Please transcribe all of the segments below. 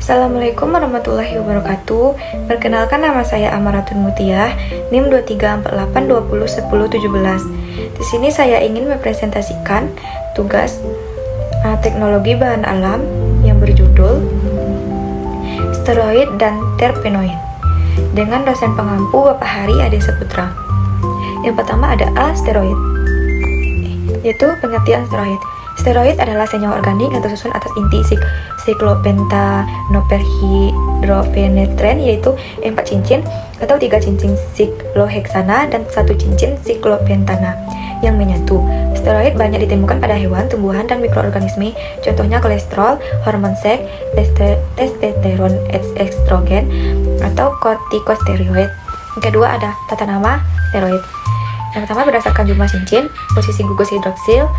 Assalamualaikum warahmatullahi wabarakatuh. Perkenalkan, nama saya Amaratun Mutiah, NIM 2348201017. Di sini saya ingin mempresentasikan tugas teknologi bahan alam yang berjudul Steroid dan Terpenoid dengan dosen pengampu Bapak Hari Ade Saputra. Yang pertama ada steroid, yaitu pengertian steroid. Steroid adalah senyawa organik yang tersusun atas inti siklopentanoperhidrofenetren, yaitu 4 cincin atau 3 cincin sikloheksana dan 1 cincin siklopentana yang menyatu. Steroid banyak ditemukan pada hewan, tumbuhan, dan mikroorganisme. Contohnya kolesterol, hormon seks, testosteron, estrogen, atau kortikosteroid. Yang kedua ada tata nama steroid. Yang pertama berdasarkan jumlah cincin, posisi gugus hidroksil,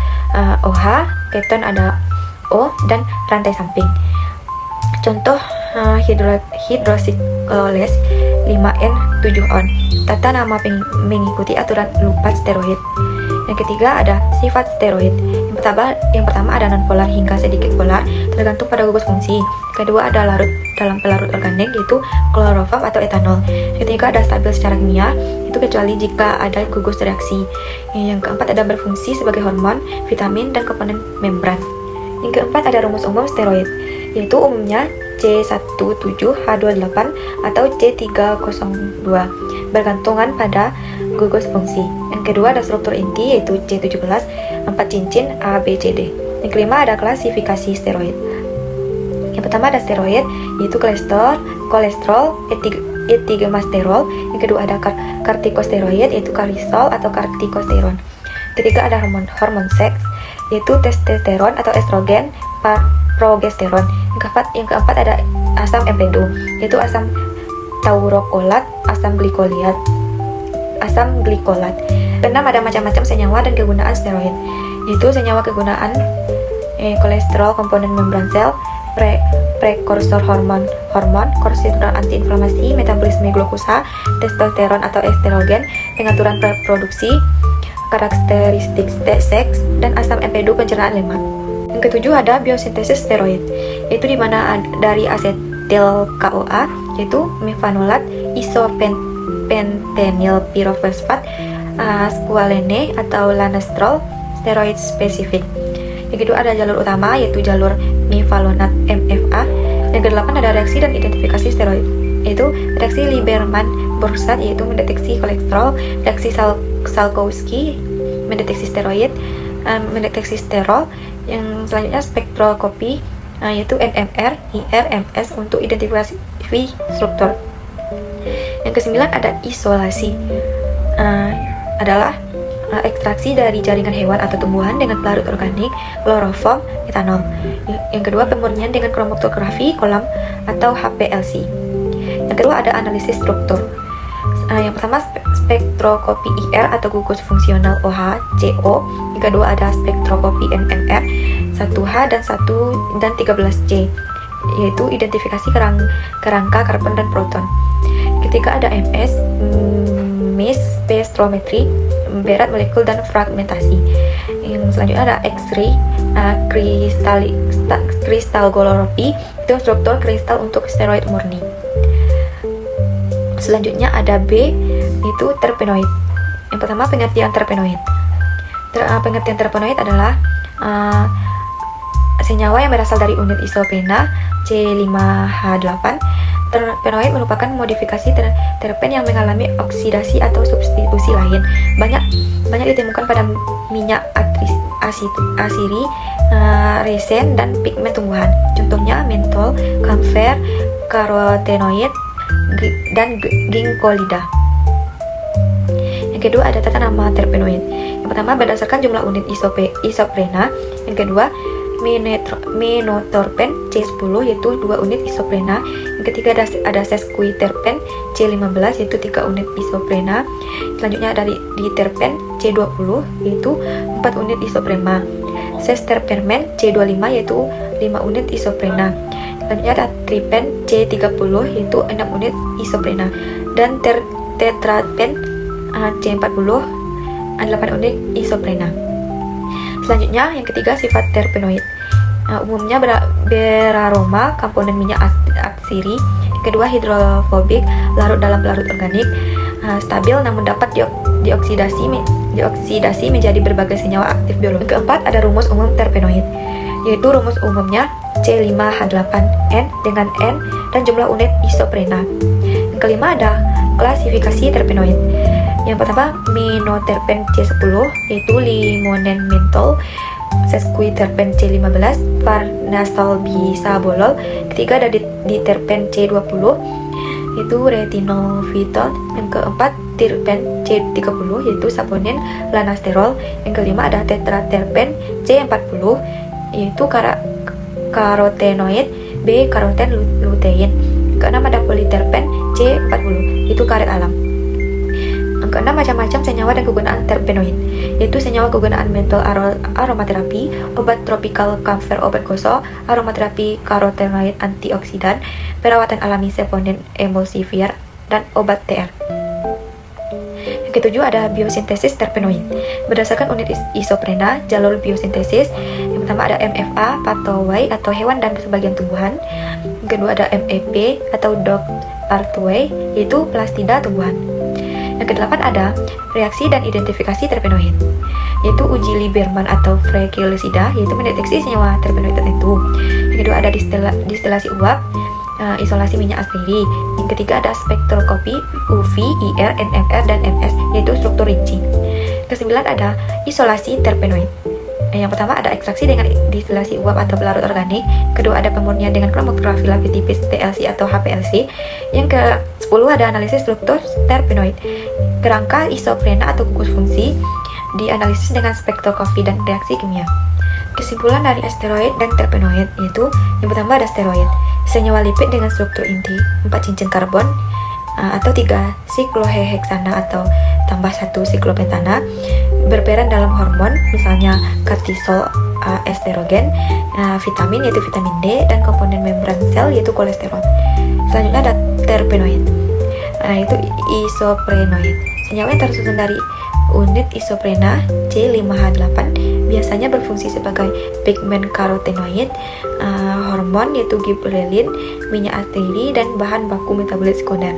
OH, keton ada O, dan rantai samping. Contoh hidrosikloles 5N7-on. Tata nama mengikuti aturan lupat steroid. Yang ketiga ada sifat steroid. Yang pertama ada nonpolar hingga sedikit polar, tergantung pada gugus fungsi. Kedua ada larut dalam pelarut organik, yaitu kloroform atau etanol. Ketiga ada stabil secara kimia, itu kecuali jika ada gugus reaksi. Yang keempat ada berfungsi sebagai hormon, vitamin, dan komponen membran. Yang keempat ada rumus umum steroid, yaitu umumnya C17H28 atau C302, bergantungan pada gugus fungsi. Yang kedua ada struktur inti, yaitu C17, 4 cincin A, B, C, D. Yang kelima ada klasifikasi steroid. Yang pertama ada steroid, yaitu kolesterol, etigmasterol. Yang kedua ada kortikosteroid, yaitu karisol atau kortikosteron. Ketiga ada hormon seks, yaitu testosteron atau estrogen, progesteron. Yang keempat ada asam empedu, yaitu asam taurokolat, asam glikolat. Keenam ada macam-macam senyawa dan kegunaan steroid, yaitu senyawa kegunaan kolesterol, komponen membran sel, prekursor hormon, korsitron antiinflamasi, metabolisme glukosa, testosteron atau estrogen, pengaturan reproduksi, karakteristik seks, dan asam empedu pencernaan lemak. Yang ketujuh ada biosintesis steroid, yaitu di mana dari asetil CoA, yaitu mevanolat, isopentenyl pirofosfat, squalene atau lanestrol, steroid spesifik. Yang kedua ada jalur utama, yaitu jalur mevalonat MFA. Yang kedelapan ada reaksi dan identifikasi steroid, yaitu reaksi Lieberman-Burksat, yaitu mendeteksi kolesterol, reaksi Salkowski mendeteksi steroid, mendeteksi sterol. Yang selanjutnya spektroskopi, yaitu NMR, IR, MS untuk identifikasi struktur. Yang kesembilan ada isolasi, adalah ekstraksi dari jaringan hewan atau tumbuhan dengan pelarut organik, kloroform, etanol. Yang kedua pemurnian dengan kromatografi kolam atau HPLC. Yang kedua ada analisis struktur. Yang pertama spektroskopi IR atau gugus fungsional OH, CO. Yang kedua ada spektroskopi NMR 1H dan 13C, yaitu identifikasi kerangka karbon dan proton. Ketiga ada MS, mass spectrometry, berat molekul dan fragmentasi. Yang selanjutnya ada X-ray, kristalography, itu struktur kristal untuk steroid murni. Selanjutnya ada B, itu terpenoid. Yang pertama pengertian terpenoid. Pengertian terpenoid adalah senyawa yang berasal dari unit isopena C5H8. Terpenoid merupakan modifikasi terpen yang mengalami oksidasi atau substitusi lain. Banyak ditemukan pada minyak asiri, resin, dan pigmen tumbuhan. Contohnya mentol, kamfer, karotenoid, dan ginkgolida. Yang kedua ada tata nama terpenoid. Yang pertama berdasarkan jumlah unit isoprena. Yang kedua menotorpen C10, yaitu 2 unit isoprena. Yang ketiga ada sesquiterpen C15, yaitu 3 unit isoprena. Selanjutnya ada diterpen C20, yaitu 4 unit isoprena. Sesterpermen C25, yaitu 5 unit isoprena. Selanjutnya ada tripen C30, yaitu 6 unit isoprena. Dan tetrapen C40, 8 unit isoprena. Selanjutnya yang ketiga sifat terpenoid. Umumnya beraroma, komponen minyak atsiri. Kedua, hidrofobik, larut dalam larut organik, stabil namun dapat dioksidasi menjadi berbagai senyawa aktif biologi. Keempat, ada rumus umum terpenoid, yaitu rumus umumnya C5H8N dengan N dan jumlah unit isoprena. Yang kelima, ada klasifikasi terpenoid. Yang pertama, minoterpen C10, yaitu limonen mentol. Sesquiterpen C15, farnesol bisabolol. Ketiga, ada diterpen C20, yaitu retinolfitol. Yang keempat, terpen C30, yaitu saponin lanasterol. Yang kelima, ada tetraterpen C40, yaitu karotenoid B-karoten lutein. Keenam, ada politerpen C40, itu karet alam. Yang keenam, macam-macam senyawa dan kegunaan terpenoid, yaitu senyawa kegunaan mentol aromaterapi, obat tropikal camphor obat gosok, aromaterapi karotenoid antioksidan, perawatan alami saponin emulsifier, dan obat TR. Yang ketujuh, ada biosintesis terpenoid. Berdasarkan unit isoprena, jalur biosintesis. Yang pertama, ada MFA, pathway atau hewan dan sebagian tumbuhan. Yang kedua, ada MEP atau dog pathway, yaitu plastida tumbuhan. Yang kedelapan, ada reaksi dan identifikasi terpenoid, yaitu uji Lieberman atau Fregelicida, yaitu mendeteksi senyawa terpenoid tertentu. Yang kedua, ada distilasi uap, isolasi minyak atsiri. Yang ketiga, ada spektroskopi UV, IR, NMR, dan MS, yaitu struktur rinci. Kesembilan, ada isolasi terpenoid. Yang pertama, ada ekstraksi dengan distilasi uap atau pelarut organik. Kedua, ada pemurnian dengan kromatografi lapis tipis TLC atau HPLC. Yang ke-10, ada analisis struktur terpenoid. Kerangka isoprena atau gugus fungsi dianalisis dengan spektroskopi dan reaksi kimia. Kesimpulan dari steroid dan terpenoid yaitu, yang pertama, ada steroid, senyawa lipid dengan struktur inti 4 cincin karbon atau 3 sikloheksana atau tambah 1 siklopentana, berperan dalam hormon, misalnya kortisol, estrogen, vitamin yaitu vitamin D, dan komponen membran sel yaitu kolesterol. Selanjutnya ada terpenoid, yaitu isoprenoid. Senyawa yang tersusun dari unit isoprena C5H8 biasanya berfungsi sebagai pigmen karotenoid, hormon yaitu giberelin, minyak atsiri, dan bahan baku metabolit sekunder.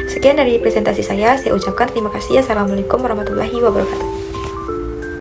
Sekian dari presentasi saya ucapkan terima kasih. Assalamualaikum warahmatullahi wabarakatuh.